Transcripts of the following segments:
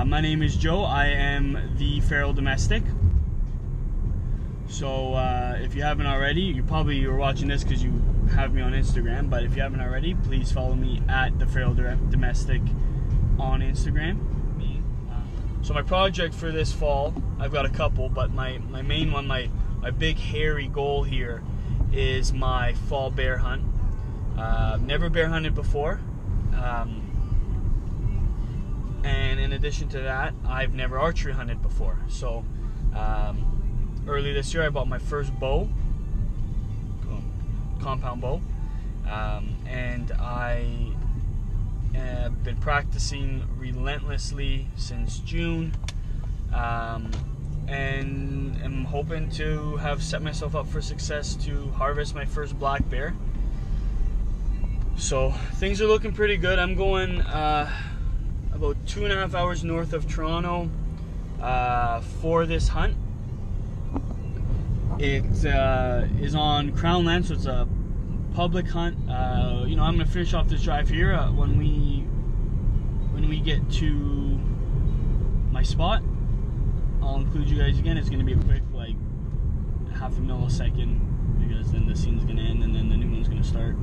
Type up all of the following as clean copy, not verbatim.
My name is Joe. I am the feral domestic. So if you haven't already, you're watching this because you have me on Instagram, but if you haven't already, please follow me at the feral domestic on Instagram. So my project for this fall, I've got a couple, but my main one, my big hairy goal here is my fall bear hunt. Never bear hunted before. And in addition to that, I've never archery hunted before. So early this year I bought my first bow, compound bow, and I have been practicing relentlessly since June, and I'm hoping to have set myself up for success to harvest my first black bear. So things are looking pretty good. I'm going about 2.5 hours north of Toronto for this hunt. It is on Crown land, so it's a public hunt. I'm gonna finish off this drive here. When we get to my spot, I'll include you guys again. It's gonna be a quick, like, half a millisecond, because then the scene's gonna end and then the new one's gonna start.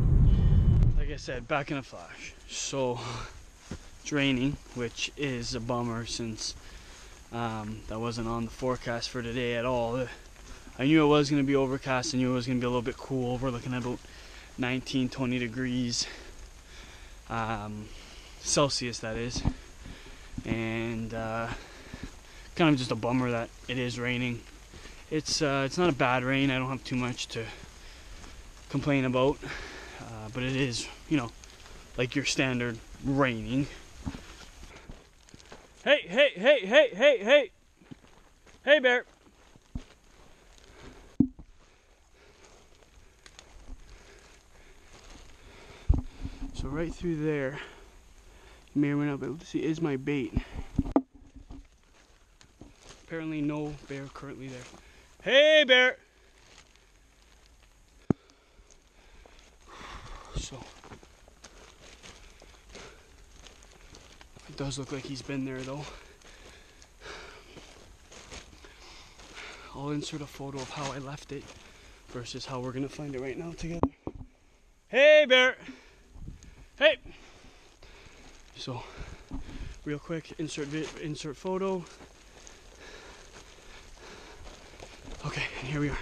Like I said, back in a flash. So it's raining, which is a bummer since that wasn't on the forecast for today at all. I knew it was going to be overcast. I knew it was going to be a little bit cool. We're looking at about 19-20 degrees Celsius, that is. And kind of just a bummer that it is raining. It's not a bad rain. I don't have too much to complain about. But it is, like your standard raining. Hey, bear. So right through there, you may or may not be able to see, is my bait. Apparently no bear currently there. Hey, bear! So it does look like he's been there though. I'll insert a photo of how I left it versus how we're gonna find it right now together. Hey, bear! Hey! So real quick, insert photo. Okay, and here we are.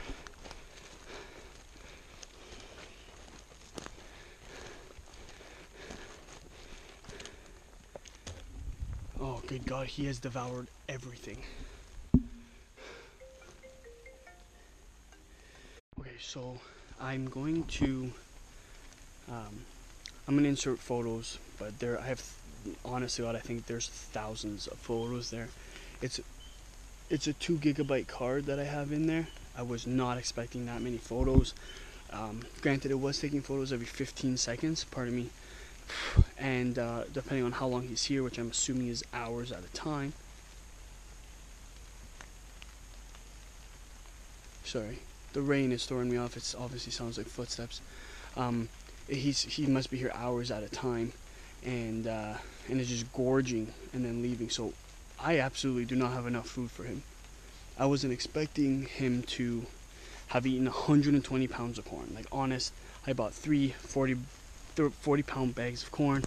Oh, good God, he has devoured everything. Okay, so I'm going to insert photos, but honestly, I think there's thousands of photos there. It's a 2 GB card that I have in there. I was not expecting that many photos. Granted, it was taking photos every 15 seconds, pardon me. And depending on how long he's here, which I'm assuming is hours at a time. Sorry, the rain is throwing me off. It obviously sounds like footsteps. He must be here hours at a time, and it's just gorging and then leaving. So I absolutely do not have enough food for him. I wasn't expecting him to have eaten 120 pounds of corn. Like, honest, I bought 3 40-pound bags of corn,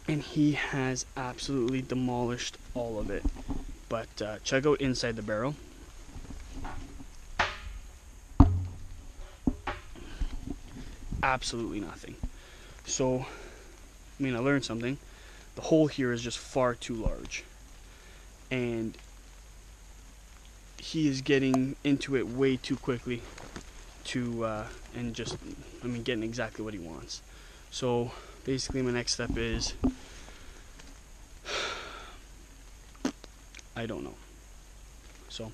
and he has absolutely demolished all of it. But check out inside the barrel. Absolutely nothing. So, I learned something. The hole here is just far too large, and he is getting into it way too quickly and just, getting exactly what he wants. So basically my next step is, I don't know. So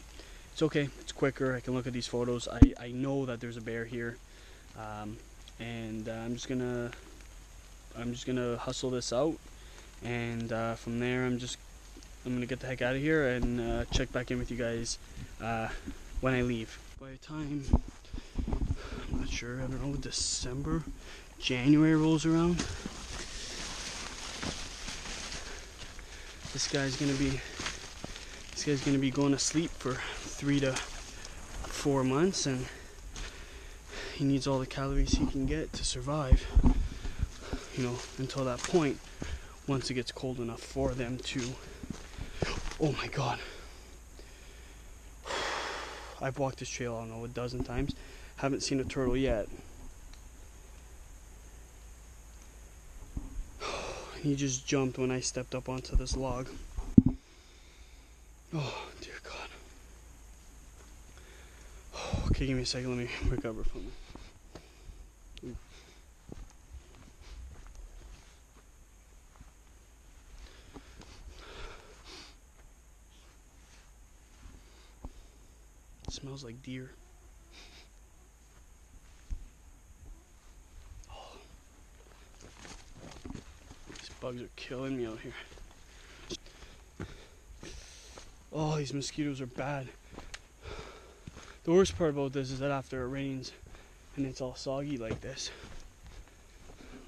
it's okay, it's quicker. I can look at these photos. I know that there's a bear here, and I'm just gonna hustle this out, and from there I'm gonna get the heck out of here and check back in with you guys when I leave. By the time, I'm not sure, I don't know, December, January rolls around, This guy's gonna be going to sleep for 3 to 4 months, and he needs all the calories he can get to survive, you know, until that point, once it gets cold enough for them to... Oh my god. I've walked this trail, I don't know, a dozen times. Haven't seen a turtle yet. He just jumped when I stepped up onto this log. Oh, dear God. Okay, give me a second, let me recover from it. Ooh. It smells like deer. Oh. These bugs are killing me out here. Oh, these mosquitoes are bad. The worst part about this is that after it rains and it's all soggy like this,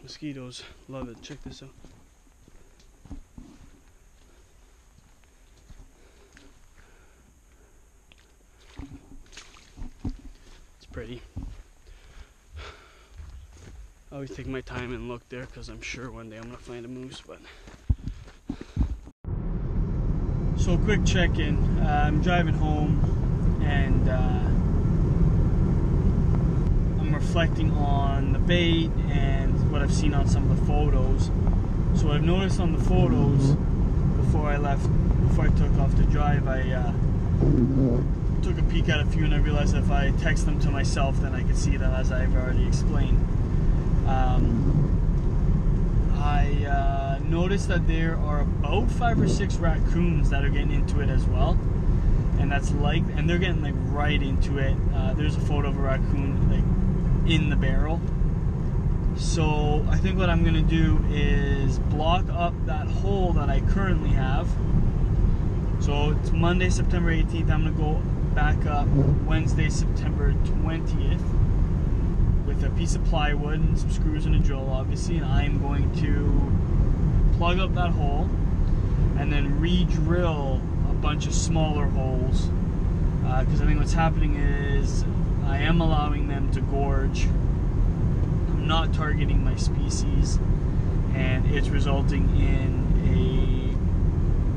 mosquitoes love it. Check this out. It's pretty. I always take my time and look there because I'm sure one day I'm going to find a moose, but... So quick check-in. I'm driving home and I'm reflecting on the bait and what I've seen on some of the photos. So I've noticed on the photos before I took off to drive, I took a peek at a few and I realized that if I text them to myself, then I could see them, as I've already explained. I noticed that there are about 5 or 6 raccoons that are getting into it as well, and and they're getting like right into it. There's a photo of a raccoon like in the barrel. So I think what I'm gonna do is block up that hole that I currently have. So it's Monday, September 18th. I'm gonna go back up Wednesday, September 20th. With a piece of plywood and some screws and a drill, obviously, and I'm going to plug up that hole and then re-drill a bunch of smaller holes, because I think what's happening is I am allowing them to gorge. I'm not targeting my species, and it's resulting in a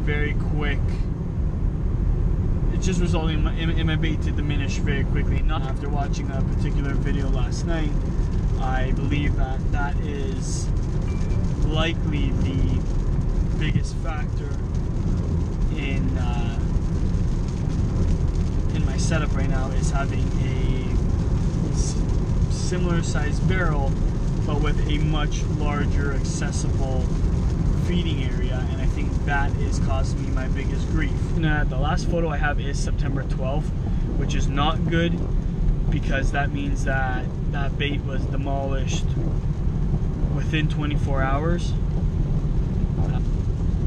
very quick... It's just resulting in my bait to diminish very quickly. Not after watching a particular video last night, I believe that is likely the biggest factor in my setup right now, is having a similar sized barrel but with a much larger accessible feeding area, and I think that is causing me my biggest grief. The last photo I have is September 12th, which is not good because that means that that bait was demolished within 24 hours.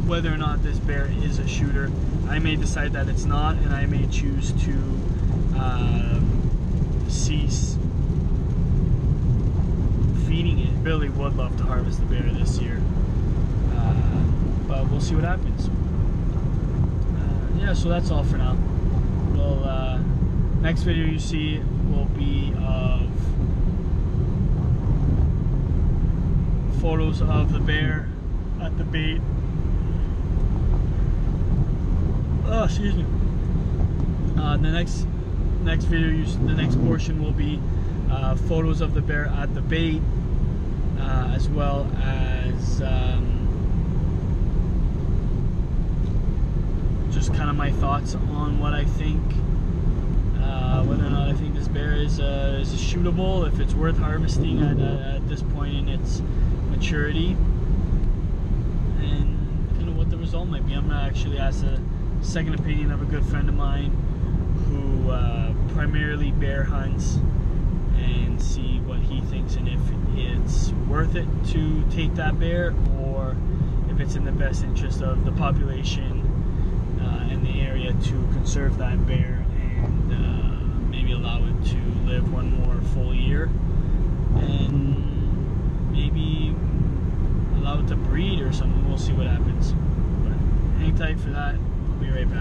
Whether or not this bear is a shooter, I may decide that it's not, and I may choose to cease feeding it. Really would love to harvest the bear this year. But we'll see what happens. Yeah, so that's all for now. We'll, next video you see will be of photos of the bear at the bait. Oh, excuse me. The next video, the next portion will be photos of the bear at the bait, as well as just kind of my thoughts on what I think, whether or not I think this bear is shootable, if it's worth harvesting at this point in its maturity, and kind of what the result might be. I'm gonna actually ask a second opinion of a good friend of mine who primarily bear hunts, and see what he thinks, and if it's worth it to take that bear, or if it's in the best interest of the population in the area to conserve that bear and maybe allow it to live one more full year, and maybe allow it to breed or something. We'll see what happens. But Hang tight for that. We'll be right back.